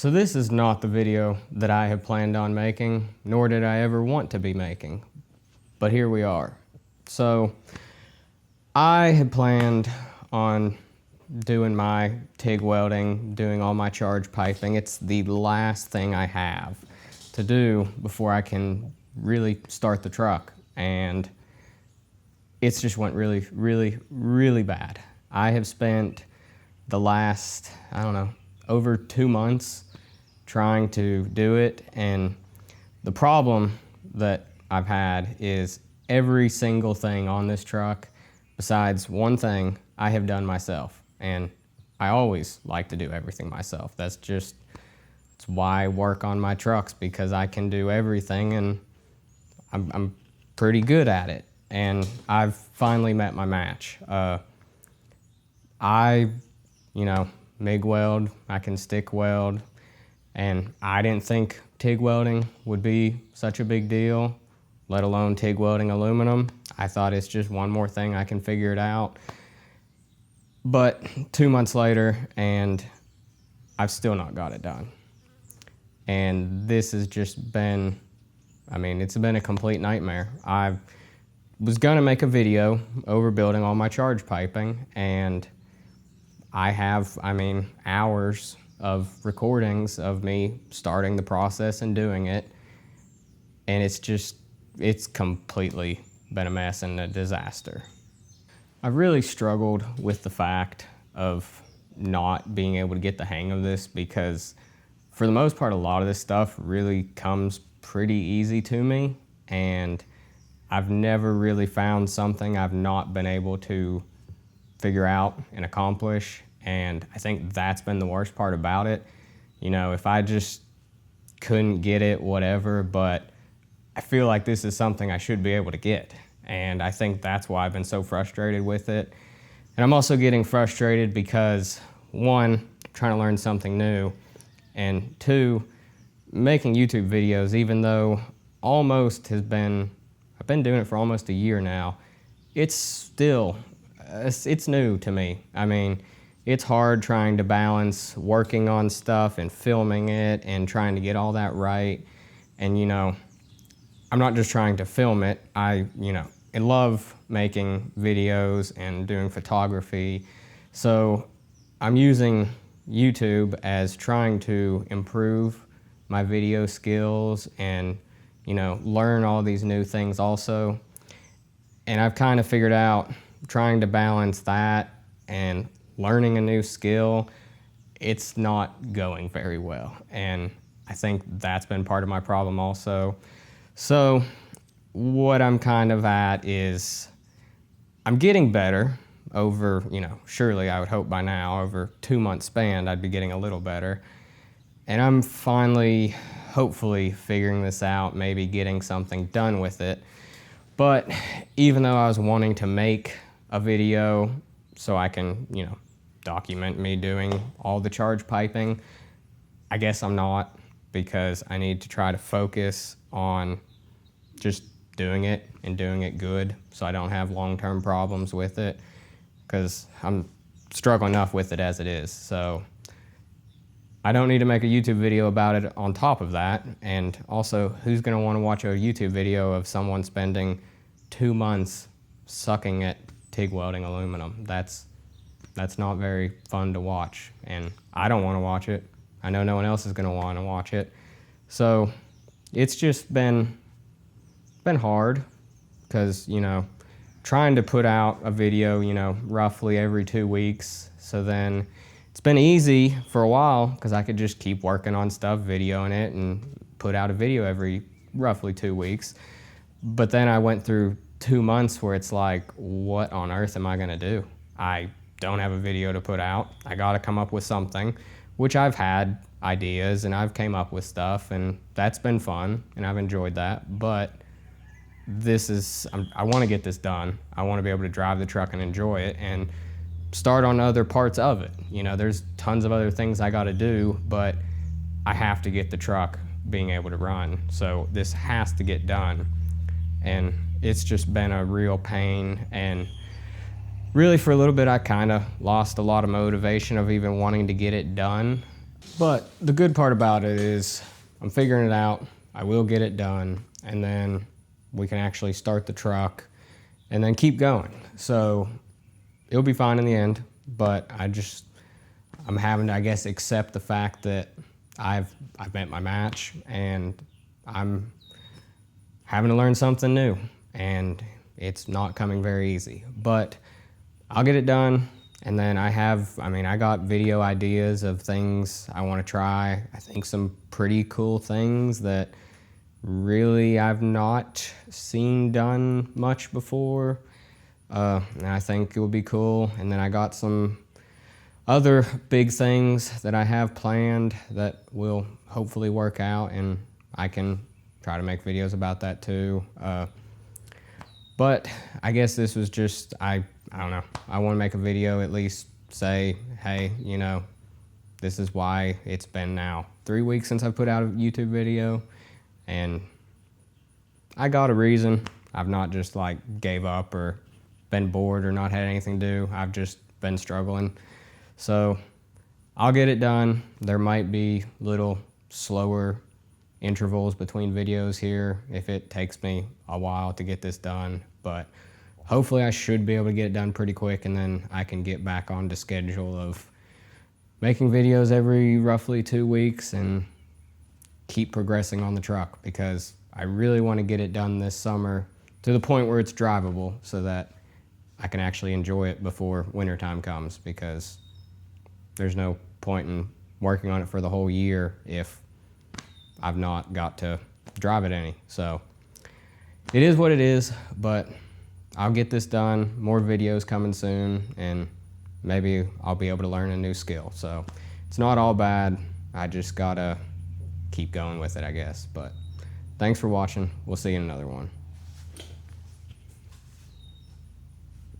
So this is not the video that I had planned on making, nor did I ever want to be making, but here we are. So I had planned on doing my TIG welding, doing all my charge piping. It's the last thing I have to do before I can really start the truck. And it's just went really, really, really bad. I have spent the last, over 2 months trying to do it, and the problem that I've had is every single thing on this truck, besides one thing, I have done myself. And I always like to do everything myself. It's why I work on my trucks, because I can do everything and I'm pretty good at it. And I've finally met my match. I MIG weld, I can stick weld, and I didn't think TIG welding would be such a big deal, let alone TIG welding aluminum. I thought it's just one more thing, I can figure it out. But 2 months later, and I've still not got it done. And this has just been, it's been a complete nightmare. I was gonna make a video overbuilding all my charge piping, and I have, hours of recordings of me starting the process and doing it. And it's completely been a mess and a disaster. I've really struggled with the fact of not being able to get the hang of this, because for the most part, a lot of this stuff really comes pretty easy to me, and I've never really found something I've not been able to figure out and accomplish. And I think that's been the worst part about it. If I just couldn't get it, whatever, but I feel like this is something I should be able to get. And I think that's why I've been so frustrated with it. And I'm also getting frustrated because, one, trying to learn something new, and two, making YouTube videos, even though I've been doing it for almost a year now, it's new to me. It's hard trying to balance working on stuff and filming it and trying to get all that right. And I'm not just trying to film it. I love making videos and doing photography. So I'm using YouTube as trying to improve my video skills and, learn all these new things also. And I've kind of figured out trying to balance that and learning a new skill, it's not going very well. And I think that's been part of my problem also. So what I'm kind of at is I'm getting better over, surely I would hope by now, over 2 months span, I'd be getting a little better. And I'm finally, hopefully, figuring this out, maybe getting something done with it. But even though I was wanting to make a video so I can, document me doing all the charge piping, I guess I'm not, because I need to try to focus on just doing it and doing it good so I don't have long-term problems with it, because I'm struggling enough with it as it is. So I don't need to make a YouTube video about it on top of that. And also, who's going to want to watch a YouTube video of someone spending 2 months sucking at TIG welding aluminum? That's not very fun to watch, and I don't want to watch it. I know no one else is going to want to watch it. So it's just been hard, because, trying to put out a video, roughly every 2 weeks. So then it's been easy for a while, because I could just keep working on stuff, videoing it, and put out a video every roughly 2 weeks. But then I went through 2 months where it's like, what on earth am I going to do? I don't have a video to put out. I got to come up with something, which I've had ideas and I've came up with stuff, and that's been fun and I've enjoyed that. But I want to get this done. I want to be able to drive the truck and enjoy it and start on other parts of it. There's tons of other things I got to do, but I have to get the truck being able to run. So this has to get done. And it's just been a real pain, and really for a little bit I kind of lost a lot of motivation of even wanting to get it done. But the good part about it is I'm figuring it out. I will get it done, and then we can actually start the truck and then keep going. So it'll be fine in the end, but I'm having to, I guess, accept the fact that I've met my match, and I'm having to learn something new, and it's not coming very easy. But I'll get it done, and then I got video ideas of things I want to try. I think some pretty cool things that really I've not seen done much before. And I think it will be cool. And then I got some other big things that I have planned that will hopefully work out, and I can try to make videos about that too. But I guess this was just, I don't know, I want to make a video, at least say, hey, this is why it's been now 3 weeks since I put out a YouTube video, and I got a reason. I've not just gave up or been bored or not had anything to do. I've just been struggling. So I'll get it done. There might be little slower intervals between videos here if it takes me a while to get this done, but hopefully I should be able to get it done pretty quick, and then I can get back on the schedule of making videos every roughly 2 weeks and keep progressing on the truck, because I really want to get it done this summer to the point where it's drivable so that I can actually enjoy it before wintertime comes, because there's no point in working on it for the whole year if I've not got to drive it any. So it is what it is, but I'll get this done. More videos coming soon, and maybe I'll be able to learn a new skill. So it's not all bad. I just gotta keep going with it, I guess. But thanks for watching. We'll see you in another one.